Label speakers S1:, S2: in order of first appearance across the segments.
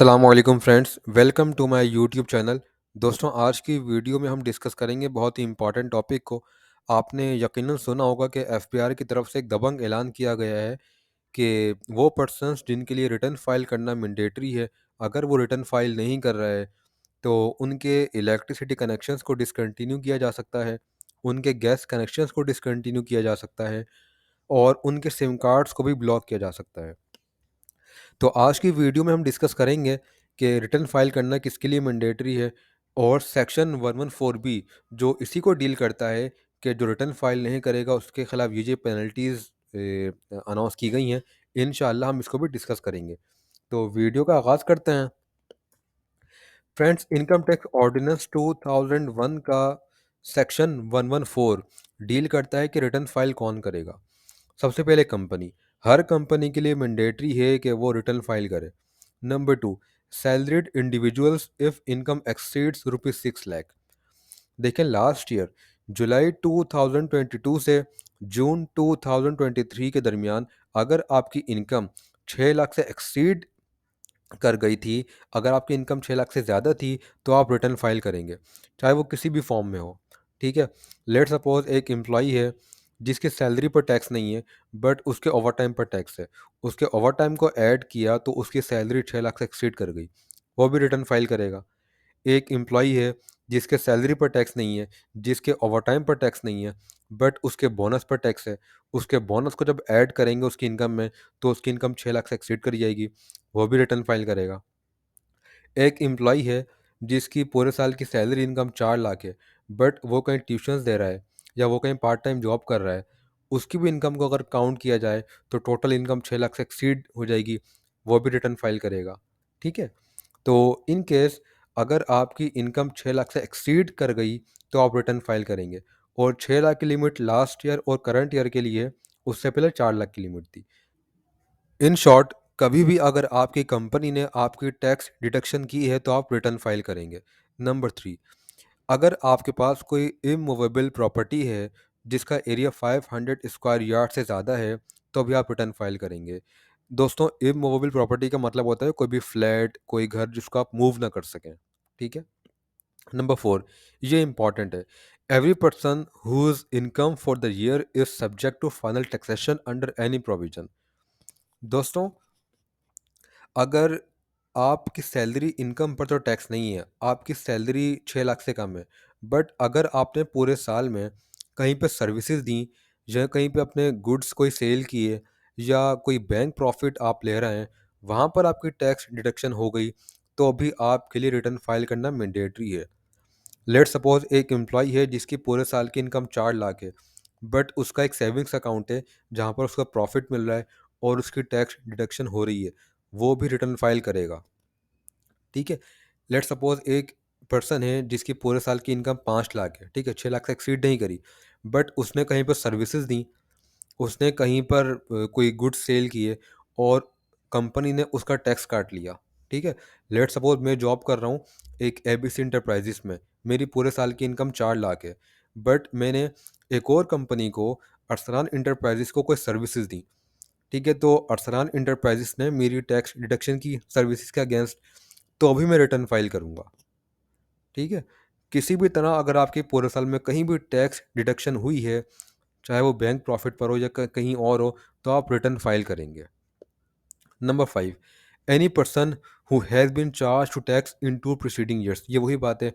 S1: अस्सलामुअलैकुम friends, welcome to my YouTube channel. दोस्तों, आज की वीडियो में हम डिस्कस करेंगे बहुत ही इंपॉर्टेंट टॉपिक को। आपने यकीनन सुना होगा कि एफबीआर की तरफ से एक दबंग ऐलान किया गया है कि वो पर्सन्स जिनके लिए रिटर्न फाइल करना मैंडेटरी है, अगर वो रिटर्न फाइल नहीं कर रहा है तो उनके इलेक्ट्रिसिटी कनेक्शंस को डिसकंटिन्यू किया जा सकता है, उनके गैस कनेक्शंस को डिसकंटिन्यू किया जा सकता है और उनके सिम कार्ड्स को भी ब्लॉक किया जा सकता है। तो आज की वीडियो में हम डिस्कस करेंगे कि रिटर्न फाइल करना किसके लिए मैंडेटरी है और सेक्शन 114 बी जो इसी को डील करता है कि जो रिटर्न फाइल नहीं करेगा उसके खिलाफ ये पेनल्टीज़ अनाउंस की गई हैं। इंशाल्लाह हम इसको भी डिस्कस करेंगे। तो वीडियो का आगाज़ करते हैं। फ्रेंड्स, इनकम टैक्स ऑर्डिनेंस 2001 का सेक्शन 114 डील करता है कि रिटर्न फाइल कौन करेगा। सबसे पहले कंपनी, हर कंपनी के लिए मैंडेटरी है कि वो रिटर्न फाइल करे। Number two, salaried individuals if income exceeds ₹6 lakh. देखें, लास्ट ईयर जुलाई 2022 से जून 2023 के दरमियान अगर आपकी इनकम 6 लाख से एक्सीड कर गई थी, अगर आपकी इनकम 6 लाख से ज़्यादा थी तो आप रिटर्न फाइल करेंगे, चाहे वो किसी भी फॉर्म में हो। ठीक है। लेट सपोज एक एम्प्लॉई है जिसके सैलरी पर टैक्स नहीं है बट उसके ओवर टाइम पर टैक्स है। उसके ओवर टाइम को ऐड किया तो उसकी सैलरी 6 लाख से एक्सीड कर गई, वो भी रिटर्न फाइल करेगा। एक एम्प्लॉई है जिसके सैलरी पर टैक्स नहीं है, जिसके ओवरटाइम पर टैक्स नहीं है, बट उसके बोनस पर टैक्स है। उसके बोनस को जब ऐड करेंगे उसकी इनकम में तो उसकी इनकम 6 लाख से एक्सीड कर जाएगी, वो भी रिटर्न फाइल करेगा। एक एम्प्लॉई है जिसकी पूरे साल की सैलरी इनकम 4 लाख है बट वो कहीं ट्यूशन्स दे रहा है या वो कहीं पार्ट टाइम जॉब कर रहा है, उसकी भी इनकम को अगर काउंट किया जाए तो टोटल इनकम 6 लाख से एक्सीड हो जाएगी, वो भी रिटर्न फाइल करेगा। ठीक है। तो इन केस अगर आपकी इनकम 6 लाख से एक्सीड कर गई तो आप रिटर्न फाइल करेंगे। और 6 लाख की लिमिट लास्ट ईयर और करंट ईयर के लिए, उससे पहले 4 लाख की लिमिट थी। इन शॉर्ट, कभी भी अगर आपकी कंपनी ने आपकी टैक्स डिडक्शन की है तो आप रिटर्न फाइल करेंगे। नंबर थ्री, अगर आपके पास कोई इमूवेबल प्रॉपर्टी है जिसका एरिया 500 स्क्वायर यार्ड से ज़्यादा है तो भी आप रिटर्न फाइल करेंगे। दोस्तों, इमूवेबल प्रॉपर्टी का मतलब होता है कोई भी फ्लैट, कोई घर जिसको आप मूव ना कर सकें। ठीक है। नंबर फोर, ये इंपॉर्टेंट है। Every person whose income for the year is subject to final taxation under any provision. दोस्तों, अगर आपकी सैलरी इनकम पर तो टैक्स नहीं है, आपकी सैलरी 6 लाख से कम है, बट अगर आपने पूरे साल में कहीं पे सर्विसेज दी या कहीं पे अपने गुड्स कोई सेल किए या कोई बैंक प्रॉफिट आप ले रहे हैं, वहाँ पर आपकी टैक्स डिडक्शन हो गई तो अभी आपके लिए रिटर्न फाइल करना मैंडेटरी है। लेट सपोज एक एम्प्लॉय है जिसकी पूरे साल की इनकम 4 लाख है बट उसका एक सेविंग्स अकाउंट है जहाँ पर उसका प्रॉफिट मिल रहा है और उसकी टैक्स डिडक्शन हो रही है, वो भी रिटर्न फाइल करेगा। ठीक है। लेट सपोज एक पर्सन है जिसकी पूरे साल की इनकम 5 लाख है। ठीक है, 6 लाख से एक्सीड नहीं करी बट उसने कहीं पर सर्विसेज दी, उसने कहीं पर कोई गुड्स सेल किए और कंपनी ने उसका टैक्स काट लिया। ठीक है। लेट सपोज मैं जॉब कर रहा हूँ एक एबीसी इंटरप्राइजेस में, मेरी पूरे साल की इनकम 4 लाख है बट मैंने एक और कंपनी को, अरसलान इंटरप्राइजेस को, कोई सर्विसेज दी। ठीक है, तो अरसलान इंटरप्राइजेस ने मेरी टैक्स डिडक्शन की सर्विसेज के अगेंस्ट, तो अभी मैं रिटर्न फाइल करूँगा। ठीक है। किसी भी तरह अगर आपके पूरे साल में कहीं भी टैक्स डिडक्शन हुई है, चाहे वो बैंक प्रॉफिट पर हो या कहीं और हो, तो आप रिटर्न फाइल करेंगे। Number five, any person who has been charge to tax in two preceding years. ये वही बात है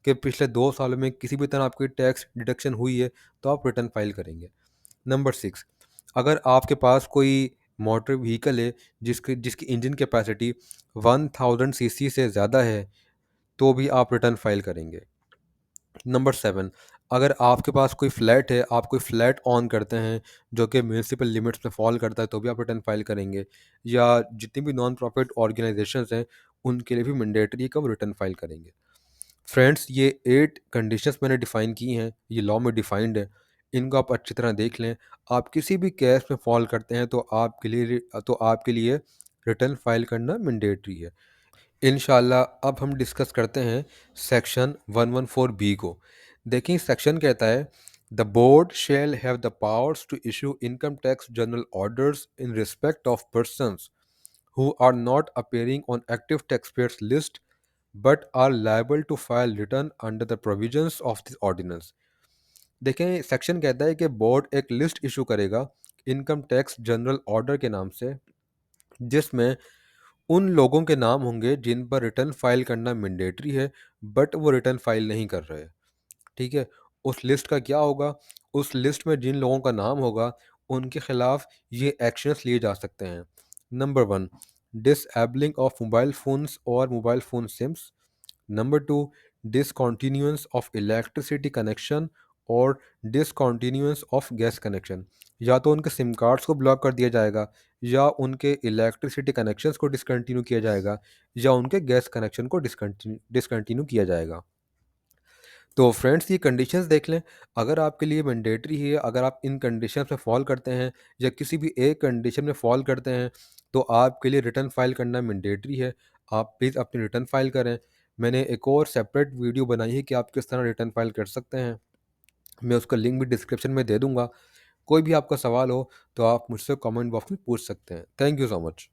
S1: कि पिछले 2 सालों में किसी भी तरह आपकी टैक्स डिडक्शन हुई है तो आप रिटर्न फाइल करेंगे। नंबर सिक्स, अगर आपके पास कोई मोटर व्हीकल है जिसकी जिसकी इंजन कैपेसिटी 1000 सीसी से ज़्यादा है तो भी आप रिटर्न फाइल करेंगे। नंबर सेवन, अगर आपके पास कोई फ्लैट है, आप कोई फ्लैट ऑन करते हैं जो कि म्यूनसिपल लिमिट्स में फॉल करता है तो भी आप रिटर्न फाइल करेंगे। या जितनी भी नॉन प्रॉफिट ऑर्गेनाइजेशंस हैं उनके लिए भी मैंडेटरी कब रिटर्न फाइल करेंगे। फ्रेंड्स, ये 8 कंडीशंस मैंने डिफ़ाइन की हैं, ये लॉ में डिफ़ाइंड है, इनको आप अच्छी तरह देख लें। आप किसी भी केस में फॉल करते हैं तो आपके लिए रिटर्न फाइल करना मैंडेटरी है। इंशाल्लाह अब हम डिस्कस करते हैं सेक्शन 114 बी को। देखिए, सेक्शन कहता है the board shall have the powers to issue income tax general orders in respect of persons who are not appearing on active taxpayers list but are liable to file return under the provisions of this ordinance. देखें, section कहता है कि board एक list issue करेगा income tax general order के नाम से, जिसमें उन लोगों के नाम होंगे जिन पर रिटर्न फाइल करना मैंडेटरी है बट वो रिटर्न फाइल नहीं कर रहे। ठीक है। उस लिस्ट का क्या होगा? उस लिस्ट में जिन लोगों का नाम होगा उनके खिलाफ ये एक्शंस लिए जा सकते हैं। Number 1, disabling of mobile phones और mobile phone SIMs. Number 2, discontinuance of electricity connection और डिसकॉन्टिन्यूएंस ऑफ गैस कनेक्शन। या तो उनके सिम कार्ड्स को ब्लॉक कर दिया जाएगा, या उनके इलेक्ट्रिसिटी कनेक्शंस को डिसकंटिन्यू किया जाएगा, या उनके गैस कनेक्शन को डिसकंटिन्यू किया जाएगा। तो फ्रेंड्स, ये कंडीशंस देख लें। अगर आपके लिए मैंडेटरी है, अगर आप इन कंडीशंस में फॉल करते हैं या किसी भी एक कंडीशन में फॉल करते हैं, तो आपके लिए रिटर्न फाइल करना मैंडेटरी है। आप प्लीज़ अपनी रिटर्न फाइल करें। मैंने एक और सेपरेट वीडियो बनाई है कि आप किस तरह रिटर्न फाइल कर सकते हैं। मैं उसका लिंक भी डिस्क्रिप्शन में दे दूँगा। कोई भी आपका सवाल हो तो आप मुझसे कमेंट बॉक्स में पूछ सकते हैं। Thank you so much.